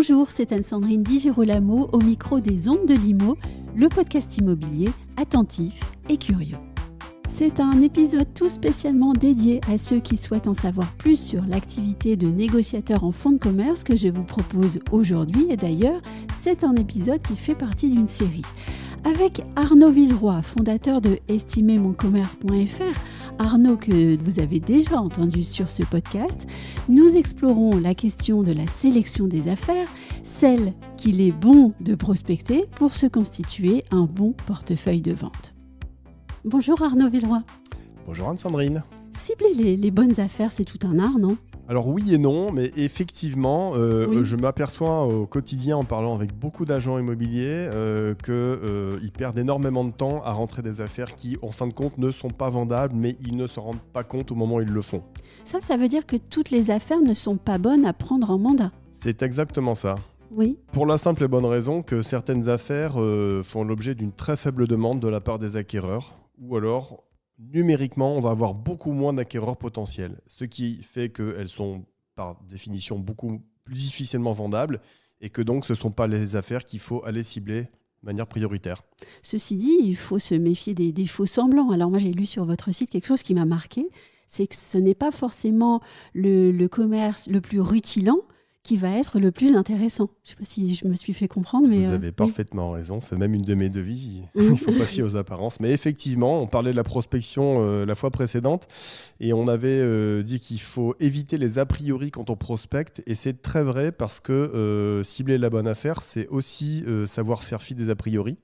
Bonjour, c'est Anne-Sandrine Di Girolamo au micro des Ondes de l'Imo, le podcast immobilier attentif et curieux. C'est un épisode tout spécialement dédié à ceux qui souhaitent en savoir plus sur l'activité de négociateur en fonds de commerce que je vous propose aujourd'hui. Et d'ailleurs, c'est un épisode qui fait partie d'une série. Avec Arnaud Villeroy, fondateur de estimermoncommerce.fr, Arnaud que vous avez déjà entendu sur ce podcast, nous explorons la question de la sélection des affaires, celle qu'il est bon de prospecter pour se constituer un bon portefeuille de vente. Bonjour Arnaud Villeroy. Bonjour Anne-Sandrine. Cibler les bonnes affaires, c'est tout un art, non ? Alors oui et non, mais effectivement, Oui. je m'aperçois au quotidien en parlant avec beaucoup d'agents immobiliers qu'ils perdent énormément de temps à rentrer des affaires qui, en fin de compte, ne sont pas vendables, mais ils ne se rendent pas compte au moment où ils le font. Ça veut dire que toutes les affaires ne sont pas bonnes à prendre en mandat. C'est exactement ça. Oui. Pour la simple et bonne raison que certaines affaires font l'objet d'une très faible demande de la part des acquéreurs, ou alors numériquement, on va avoir beaucoup moins d'acquéreurs potentiels, ce qui fait qu'elles sont par définition beaucoup plus difficilement vendables et que donc ce ne sont pas les affaires qu'il faut aller cibler de manière prioritaire. Ceci dit, il faut se méfier des faux semblants. Alors moi, j'ai lu sur votre site quelque chose qui m'a marqué, c'est que ce n'est pas forcément le commerce le plus rutilant qui va être le plus intéressant. Je ne sais pas si je me suis fait comprendre, mais... Vous avez parfaitement raison, c'est même une de mes devises, il ne faut pas se fier aux apparences. Mais effectivement, on parlait de la prospection la fois précédente et on avait dit qu'il faut éviter les a priori quand on prospecte, et c'est très vrai parce que cibler la bonne affaire, c'est aussi savoir faire fi des a priori.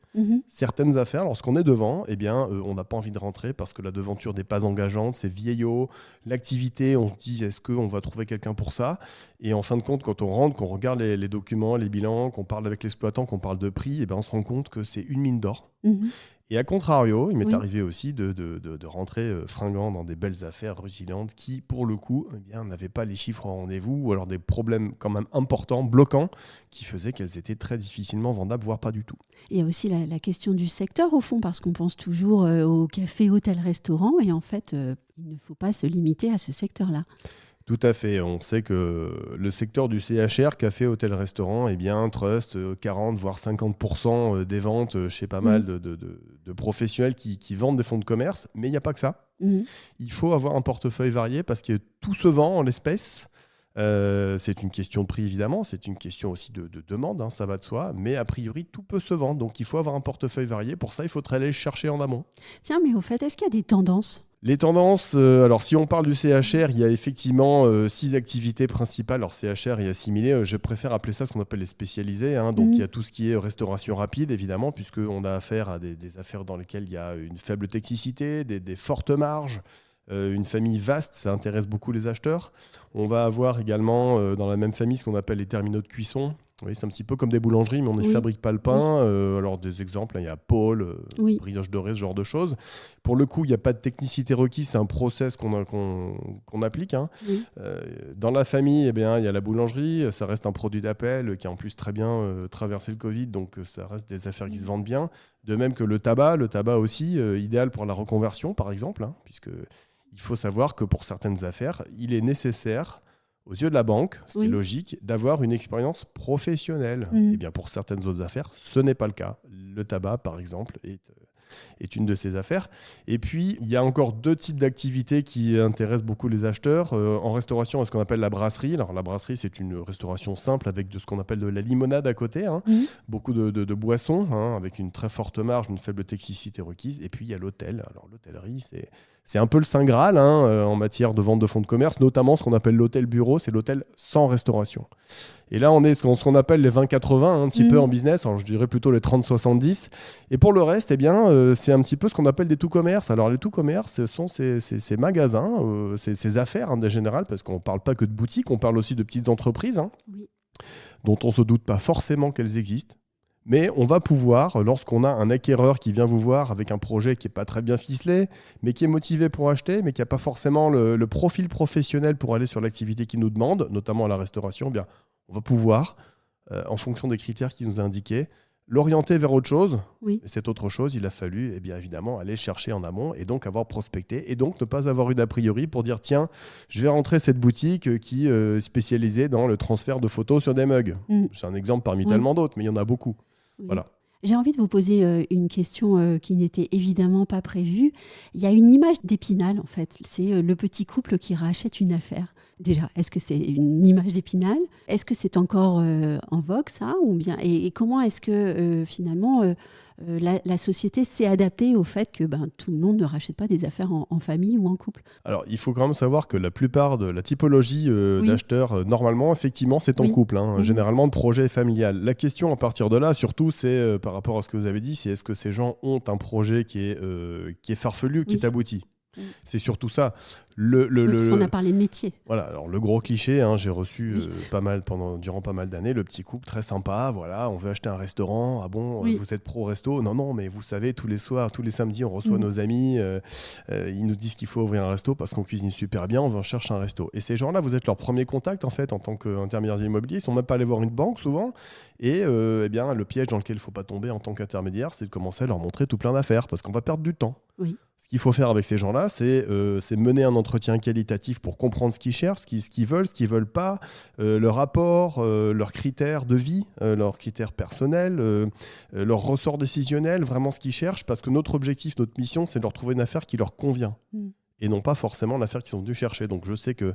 Certaines affaires, lorsqu'on est devant, eh bien, on n'a pas envie de rentrer parce que la devanture n'est pas engageante, c'est vieillot, l'activité, on se dit est-ce qu'on va trouver quelqu'un pour ça ? Et en fin de compte, quand on rentre, qu'on regarde les documents, les bilans, qu'on parle avec l'exploitant, qu'on parle de prix, eh bien, on se rend compte que c'est une mine d'or. Et à contrario, il m'est arrivé aussi de rentrer fringant dans des belles affaires rutilantes qui, pour le coup, eh bien, n'avaient pas les chiffres en rendez-vous ou alors des problèmes quand même importants, bloquants, qui faisaient qu'elles étaient très difficilement vendables, voire pas du tout. Il y a aussi la question du secteur, au fond, parce qu'on pense toujours au café, hôtel, restaurant, et en fait, il ne faut pas se limiter à ce secteur-là. Tout à fait. On sait que le secteur du CHR, café, hôtel, restaurant, eh bien, trust 40 voire 50% des ventes chez pas mal de professionnels qui vendent des fonds de commerce. Mais il n'y a pas que ça. Il faut avoir un portefeuille varié parce que tout se vend en l'espèce. C'est une question de prix, évidemment. C'est une question aussi de demande, hein, ça va de soi. Mais a priori, tout peut se vendre. Donc, il faut avoir un portefeuille varié. Pour ça, il faudrait aller le chercher en amont. Tiens, mais au fait, est-ce qu'il y a des tendances ? Les tendances, alors si on parle du CHR, il y a effectivement 6 activités principales. Alors CHR et assimilé, je préfère appeler ça ce qu'on appelle les spécialisés. Donc il y a tout ce qui est restauration rapide, évidemment, puisqu'on a affaire à des affaires dans lesquelles il y a une faible technicité, des fortes marges, une famille vaste, ça intéresse beaucoup les acheteurs. On va avoir également dans la même famille ce qu'on appelle les terminaux de cuisson. Oui, c'est un petit peu comme des boulangeries, mais on ne fabrique pas le pain. Alors, des exemples, il y a Paul, brioche dorée, ce genre de choses. Pour le coup, il n'y a pas de technicité requise, c'est un process qu'on applique. Dans la famille, eh bien, il y a la boulangerie, ça reste un produit d'appel qui a en plus très bien traversé le Covid, donc ça reste des affaires qui se vendent bien. De même que le tabac aussi, idéal pour la reconversion, par exemple, puisqu'il faut savoir que pour certaines affaires, il est nécessaire, aux yeux de la banque, ce qui est logique, d'avoir une expérience professionnelle. Et bien pour certaines autres affaires, ce n'est pas le cas. Le tabac, par exemple, est une de ces affaires. Et puis, il y a encore 2 types d'activités qui intéressent beaucoup les acheteurs. En restauration, il y a ce qu'on appelle la brasserie. Alors, la brasserie, c'est une restauration simple avec de ce qu'on appelle de la limonade à côté. Beaucoup de boissons, avec une très forte marge, une faible toxicité requise. Et puis, il y a l'hôtel. Alors, l'hôtellerie, c'est un peu le Saint Graal en matière de vente de fonds de commerce, notamment ce qu'on appelle l'hôtel bureau, c'est l'hôtel sans restauration. Et là, on est ce qu'on appelle les 20-80, un petit peu en business, alors je dirais plutôt les 30-70. Et pour le reste, eh bien, c'est un petit peu ce qu'on appelle des tout-commerce. Alors les tout-commerce, ce sont ces magasins, ces affaires en général, parce qu'on ne parle pas que de boutiques, on parle aussi de petites entreprises, dont on ne se doute pas forcément qu'elles existent. Mais on va pouvoir, lorsqu'on a un acquéreur qui vient vous voir avec un projet qui n'est pas très bien ficelé, mais qui est motivé pour acheter, mais qui n'a pas forcément le profil professionnel pour aller sur l'activité qu'il nous demande, notamment la restauration, eh bien, on va pouvoir, en fonction des critères qu'il nous a indiqués, l'orienter vers autre chose. Oui. Et cette autre chose, il a fallu bien évidemment aller chercher en amont et donc avoir prospecté et donc ne pas avoir eu d'a priori pour dire tiens, je vais rentrer cette boutique qui est spécialisée dans le transfert de photos sur des mugs. C'est un exemple parmi tellement d'autres, mais il y en a beaucoup. Oui. Voilà. J'ai envie de vous poser une question qui n'était évidemment pas prévue. Il y a une image d'Épinal, en fait. C'est le petit couple qui rachète une affaire. Déjà, est-ce que c'est une image d'Épinal ? Est-ce que c'est encore en vogue, ça ? Ou bien, et comment est-ce que, finalement, la société s'est adaptée au fait que tout le monde ne rachète pas des affaires en famille ou en couple ? Alors, il faut quand même savoir que la plupart de la typologie d'acheteurs, normalement, effectivement, c'est en couple. Généralement, le projet est familial. La question à partir de là, surtout, c'est par rapport à ce que vous avez dit, c'est est-ce que ces gens ont un projet qui est farfelu, qui est abouti ? C'est surtout ça. Parce qu'on a parlé de métier. Voilà, alors le gros cliché, j'ai reçu durant pas mal d'années, le petit couple très sympa, voilà, on veut acheter un restaurant, ah bon, vous êtes pro resto ? Non, mais vous savez, tous les soirs, tous les samedis, on reçoit nos amis, ils nous disent qu'il faut ouvrir un resto parce qu'on cuisine super bien, on va chercher un resto. Et ces gens-là, vous êtes leur premier contact en fait en tant qu'intermédiaire immobilier, ils sont même pas allés voir une banque souvent, et le piège dans lequel il ne faut pas tomber en tant qu'intermédiaire, c'est de commencer à leur montrer tout plein d'affaires, parce qu'on va perdre du temps. Oui. Ce qu'il faut faire avec ces gens-là, c'est mener un entretien qualitatif pour comprendre ce qu'ils cherchent, ce qu'ils veulent pas, leur rapport, leurs critères de vie, leurs critères personnels, leur ressort décisionnel, vraiment ce qu'ils cherchent, parce que notre objectif, notre mission, c'est de leur trouver une affaire qui leur convient. Et non pas forcément l'affaire qu'ils sont venus chercher. Donc je sais qu'il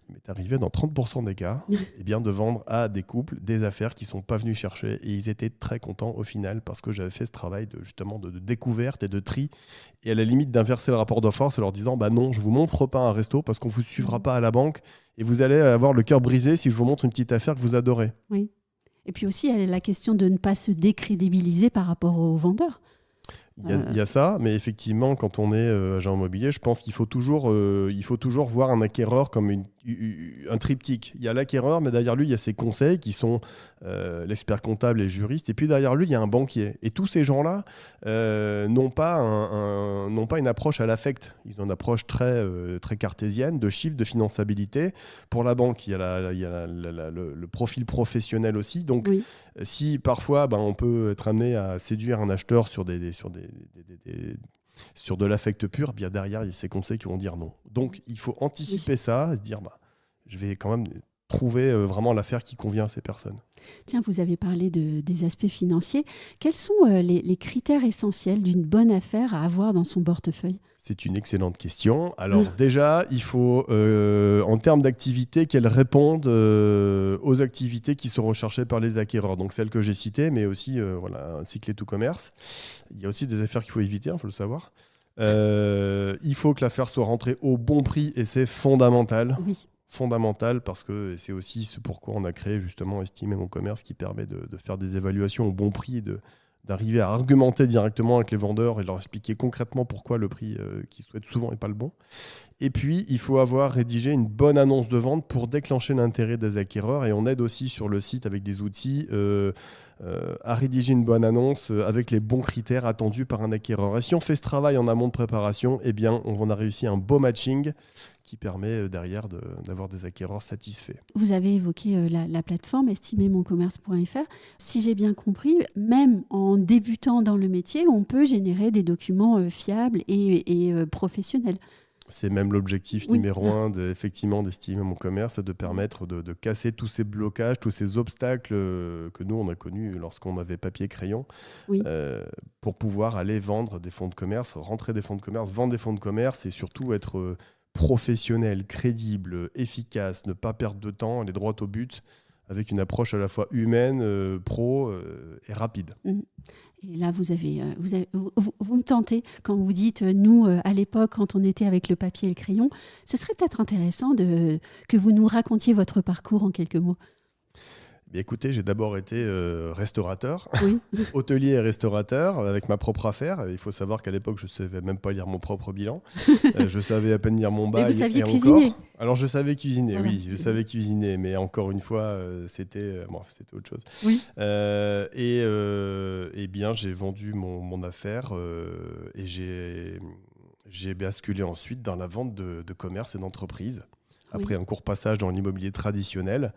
m'est arrivé dans 30% des cas de vendre à des couples des affaires qu'ils ne sont pas venus chercher. Et ils étaient très contents au final parce que j'avais fait ce travail de découverte et de tri. Et à la limite d'inverser le rapport de force en leur disant non, je ne vous montre pas un resto parce qu'on ne vous suivra pas à la banque et vous allez avoir le cœur brisé si je vous montre une petite affaire que vous adorez. Oui. Et puis aussi, il y a la question de ne pas se décrédibiliser par rapport aux vendeurs. Il y a ça, mais effectivement, quand on est agent immobilier, je pense qu'il faut toujours voir un acquéreur comme un triptyque. Il y a l'acquéreur, mais derrière lui, il y a ses conseils qui sont l'expert comptable et le juriste. Et puis derrière lui, il y a un banquier. Et tous ces gens-là n'ont pas une approche à l'affect. Ils ont une approche très, très cartésienne, de chiffres, de finançabilité. Pour la banque, il y a le profil professionnel aussi. Donc, si parfois, on peut être amené à séduire un acheteur sur de l'affect pur, bien derrière, il y a ces conseils qui vont dire non. Donc, il faut anticiper ça et se dire, je vais quand même trouver vraiment l'affaire qui convient à ces personnes. Tiens, vous avez parlé des aspects financiers. Quels sont les critères essentiels d'une bonne affaire à avoir dans son portefeuille ? C'est une excellente question. Alors déjà, il faut, en termes d'activité, qu'elles répondent aux activités qui sont recherchées par les acquéreurs. Donc celles que j'ai citées, mais aussi un cycle tout commerce. Il y a aussi des affaires qu'il faut éviter, il faut le savoir. Il faut que l'affaire soit rentrée au bon prix et c'est fondamental. Oui. Fondamental parce que c'est aussi ce pourquoi on a créé justement Estimer mon commerce qui permet de faire des évaluations au bon prix et d'arriver à argumenter directement avec les vendeurs et leur expliquer concrètement pourquoi le prix qu'ils souhaitent souvent n'est pas le bon. Et puis, il faut avoir rédigé une bonne annonce de vente pour déclencher l'intérêt des acquéreurs. Et on aide aussi sur le site avec des outils à rédiger une bonne annonce avec les bons critères attendus par un acquéreur. Et si on fait ce travail en amont de préparation, on a réussi un beau matching qui permet derrière d'avoir des acquéreurs satisfaits. Vous avez évoqué la plateforme estimermoncommerce.fr. Si j'ai bien compris, même en débutant dans le métier, on peut générer des documents fiables et professionnels. C'est même l'objectif numéro 1 d'Estimer mon commerce, c'est de permettre de casser tous ces blocages, tous ces obstacles que nous, on a connus lorsqu'on avait papier et crayon, pour pouvoir aller vendre des fonds de commerce, rentrer des fonds de commerce, vendre des fonds de commerce et surtout être professionnel, crédible, efficace, ne pas perdre de temps, aller droit au but avec une approche à la fois humaine, pro et rapide. Et là, vous me tentez quand vous dites, nous, à l'époque, quand on était avec le papier et le crayon, ce serait peut-être intéressant que vous nous racontiez votre parcours en quelques mots. Écoutez, j'ai d'abord été restaurateur, oui. hôtelier et restaurateur avec ma propre affaire. Il faut savoir qu'à l'époque, je ne savais même pas lire mon propre bilan. Je savais à peine lire mon bail. Mais vous saviez cuisiner encore. Alors, je savais cuisiner, voilà. Oui, je savais cuisiner. Mais encore une fois, c'était autre chose. Oui. J'ai vendu mon affaire et j'ai basculé ensuite dans la vente de commerce et d'entreprise. Après un court passage dans l'immobilier traditionnel.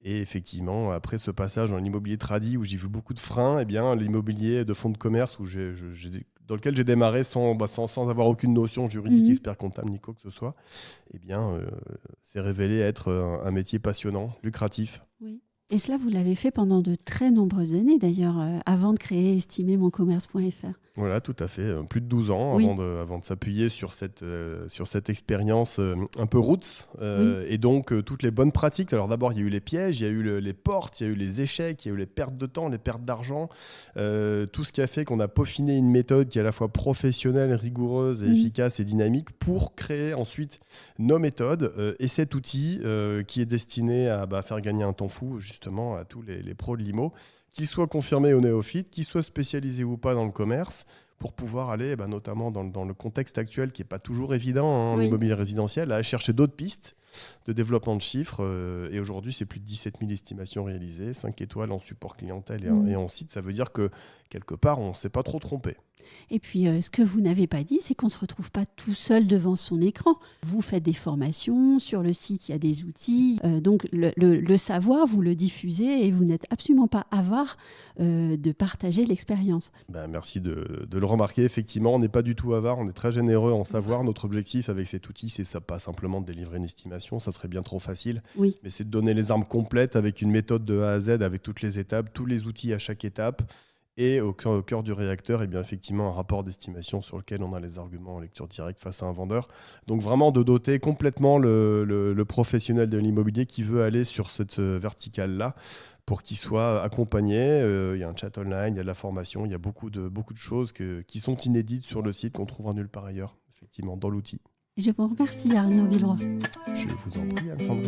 Et effectivement, après ce passage dans l'immobilier tradi où j'ai vu beaucoup de freins, eh bien, l'immobilier de fonds de commerce dans lequel j'ai démarré sans avoir aucune notion juridique, expert comptable ni quoi que ce soit, eh bien, s'est révélé être un métier passionnant, lucratif. Oui. Et cela, vous l'avez fait pendant de très nombreuses années d'ailleurs, avant de créer estimermoncommerce.fr. Voilà, tout à fait. Plus de 12 ans avant de s'appuyer sur cette expérience un peu roots. Et donc, toutes les bonnes pratiques. Alors d'abord, il y a eu les pièges, il y a eu les portes, il y a eu les échecs, il y a eu les pertes de temps, les pertes d'argent. Tout ce qui a fait qu'on a peaufiné une méthode qui est à la fois professionnelle, rigoureuse et efficace et dynamique pour créer ensuite nos méthodes et cet outil qui est destiné à faire gagner un temps fou justement à tous les pros de l'IMO, qu'ils soient confirmés ou néophytes, qu'ils soient spécialisés ou pas dans le commerce, pour pouvoir aller, notamment dans le contexte actuel qui n'est pas toujours évident en immobilier résidentiel, à chercher d'autres pistes de développement de chiffres. Et aujourd'hui, c'est plus de 17 000 estimations réalisées, 5 étoiles en support clientèle et en site. Ça veut dire que quelque part, on ne s'est pas trop trompé. Et puis, ce que vous n'avez pas dit, c'est qu'on ne se retrouve pas tout seul devant son écran. Vous faites des formations, sur le site, il y a des outils. Donc, le savoir, vous le diffusez et vous n'êtes absolument pas avare de partager l'expérience. Merci de le remarquer. Effectivement, on n'est pas du tout avare, on est très généreux en savoir. Notre objectif avec cet outil, c'est ça, pas simplement de délivrer une estimation, ça serait bien trop facile, mais c'est de donner les armes complètes avec une méthode de A à Z, avec toutes les étapes, tous les outils à chaque étape. Et au cœur du réacteur, effectivement, un rapport d'estimation sur lequel on a les arguments en lecture directe face à un vendeur. Donc vraiment de doter complètement le professionnel de l'immobilier qui veut aller sur cette verticale-là pour qu'il soit accompagné. Il y a un chat online, il y a de la formation, il y a beaucoup de choses qui sont inédites sur le site qu'on trouvera nulle part ailleurs, effectivement, dans l'outil. Je vous remercie Arnaud Villeroy. Je vous en prie, Alexandre.